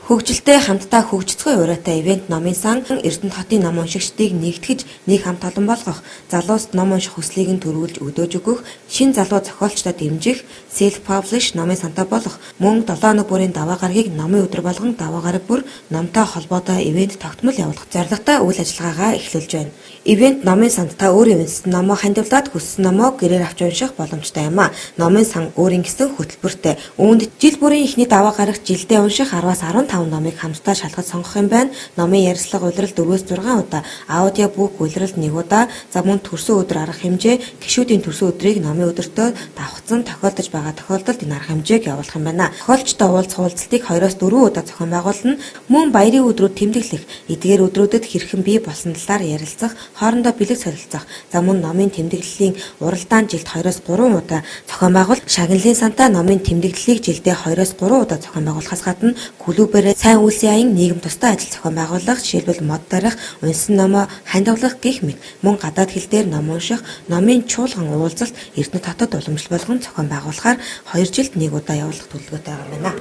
Хөгжилтэй хамтдаа хөгжицгөө ураатай ивент номын сан Эрдэнэт хотын ном уншигчдыг нэгтгэж нэг хамт олон болгох, залууст ном унших хүслийг нь төрүүлж өгдөөж өгөх, шин залуу зохиолчдод дэмжих, self-publish номын сантай болох, мөн 7 хоног бүрийн даваа гарагийг номын өдөр болгон даваа гараг бүр номтой холбоотой ивент тогтмол явуулах зорилготой үйл ажиллагаагаа эхлүүлж байна. Ивент номын санд та өөрийн үндэстэн номоо хандивлаад хүссэн номоо гэрээр авч унших боломжтой юм а. Номын сан өөрийн гэсэн хөтөлбөртэй. Үүнд жил бүрийн эхний даваа гарагт жилдээ унших 10-аас 15 номыг хамтдаа шалгаж сонгох юм байна. Номын ярилцлага улирал 4-6 удаа, аудио бүк улирал 1 удаа, за мөн төрсөн өдөр арга хэмжээ, гишүүдийн төрсөн өдрийг номын өдөртөө давхцсан тохиолдож байгаа тохиолдолд энэ арга хэмжээг явуулах юм байна. Тохиолчтой уулзалтыг 2-4 удаа зохион байгуулна. Мөн баярын өдрүүд тэмдэглэх, эдгээр өдрүүдэд хэрхэн бий болсон талаар ярилцах, хоорондоо бэлэг солилцох, за мөн номын тэмдэглэлийн уралдаан жилд 2-3 удаа зохион байгуул, шагналын сантаа номын тэмдэглэлийг жилдээ 2-3 удаа зохион байгуулахаас гадна клубээр сайн үйлсийн аян нийгэм тустай ажил зохион байгуулах, жишээлбэл мод тарих, унсан номоо хандивлах гэх мэт мөн гадаад хэл дээр ном унших, номын чуулган уулзалт Эрдэнэт хотод уламжлал болгон зохион байгуулахаар 2 жилд 1 удаа явуулах төлөвлөгөөтэй байгаа юм байна.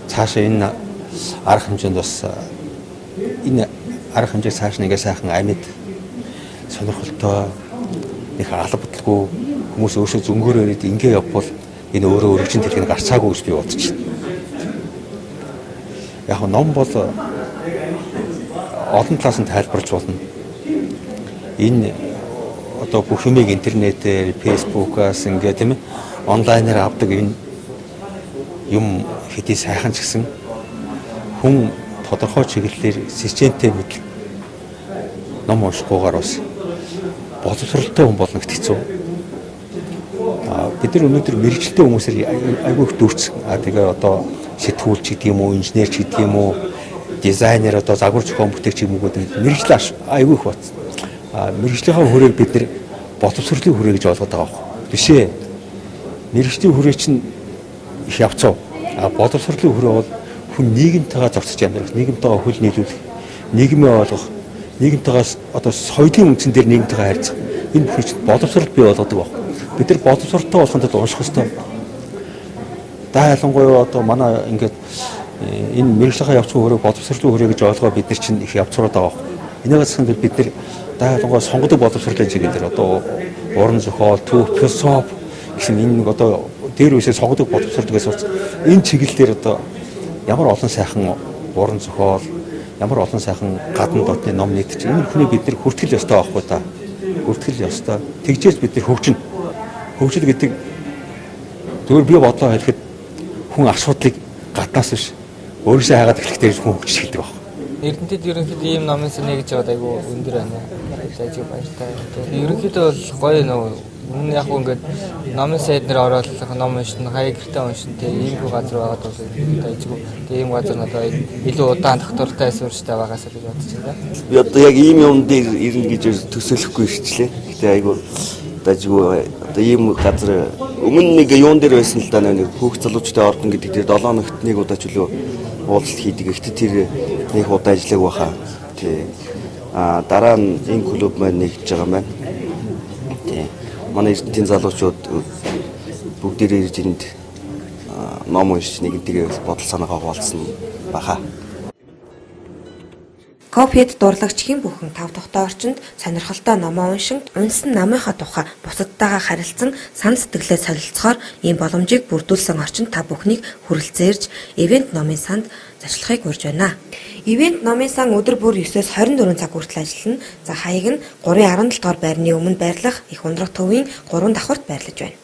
Цаашаа энэ арга хэмжээнд бас энэ арга хэмжээ цааш нэгээ сайхан амьд сонирхолтой их албадлаггүй хүмүүс өөрсдөө зөнгөөрөө ирээд ингээ явбал энэ өөрөө өргөжин төлөв гарцаагүй гэж би бодож байна. Яг нь ном бол олон талаас нь тайлбарч болно. Энэ одоо бүх юмыг интернетээр, фэйсбүүкээс ингээ тийм ээ онлайнаар авдаг энэ юм хэдий сайхан ч гэсэн хүн тодорхой чиглэлээр системтэй мэдл ном уншихгүйгээр бас боловсралтай хүн болно гэж хэцүү. Бид нар өнөөдөр мэрэгчлээ хүмүүсээр айгүй их дүүрсэн. Тэгээ одоо сэтгүүлч гэдэг юм уу, инженер ч гэдэг юм уу, дизайнер одоо загвар зохион бүтээгч юм уу гэдэг мэрэгчлээ айгүй их бат. Мэрэгжлийнхаа хүрээг бид нар боловсролын хүрээ гэж ойлгоод байгаа юм. Биш ээ. Мэрэгжлийн хүрээ чинь их явцгаа. Боловсролын хүрээ бол хүн нийгэмтэйгээ зөрчиж амьдрах, нийгэмтэйгээ хөл нийлүүлэх, нийгмээ ойлгох, нийгэмтэйгээс одоо соёлын үндсэн дээр нийгэмтэйгээ харьцах. Энэ бүхий боловсрол бий болгодог байна. Бид нар боловсролтой болохын тулд унших ёстой. Ялангуяа одоо манай ингээд энэ мэрэгжлийн явцгүй хөрөг боловсролын хүрээ гэж ойлгоо бид нар чинь их явцраад байгаа. Энийгээс хэмжээ бид нар ялангуяа сонгодог боловсролын чиглэл дээр одоо уран зохиол, түүх, философи гэсэн энэ нэг одоо дээр үсээ сонгодог боловсролгоос урц энэ чиглэлээр одоо ямар олон сайхан уран зохиол, ямар олон сайхан гадна дотны ном нийтч энэ хүний бид нар хүртгэл ёстой байхгүй та. Хүртгэл ёстой. Тэгжээс бид нар хөгжинэ. Хөгжил гэдэг зөвөр би бодлоо хэлэхэд хүн асуудлыг гаднаас биш өөрөөсөө хайгаад эхлэх дээр хүн хөгжиж эхэлдэг байна. Эрдэнэтэд ерөнхийдөө ийм номын сан нэгж яваад айгүй өндөр байна. Ажиг баяртай. Ерөнхийдөө бол гоё нөө энэ яг ингээд номын сайд нэр ороод ном уншин, хаяг гэртээ уншин тэг иймгүй газар байгаад бол ажиг тэг ийм газар надад илүү удаан доктортай суурьтай байгаас л гэж бодож байна. Би одоо яг ийм юм дээр ирнэ гэж төсөөлөхгүй ирчлээ. Гэтэ айгүй дажгүй одоо ийм газар өмнө нэг юун дээр байсан л да нэг хүүхд залуучтай ордон гэдэг дээр 7 хоногт нэг удаа ч үлээ уулзалт хийдэг. Гэхдээ тэр нэг удаа ажиллаг баха. Тий. Дараа нь энэ клуб маань нэгж байгаа юм байна. Тий. Манай эрдэнэтийн залуучууд бүгдээрээ ирж энд ном уншиж нэгэнтэйгээ бодол санаагаа хуваалцсан баха. Кофед дурлагчгийн бүхэн 5 дахь орчинд сонирхолтой номоо уншин, унсан намынхаа тухай бусадтайгаа харилцсан санал сэтгэлээ солилцохоор ийм боломжийг бүрдүүлсэн орчинд та бүхнийг хүрэлцээрж ивент номын санд зочлохыг урьж байна. Ивент номын сан өдөр бүр 9-с 24 цаг хүртэл ажиллана. За хаяг нь 3.17 дугаар байрны өмнө байрлах их ундрах төвийн 3 давхарт байрлаж байна.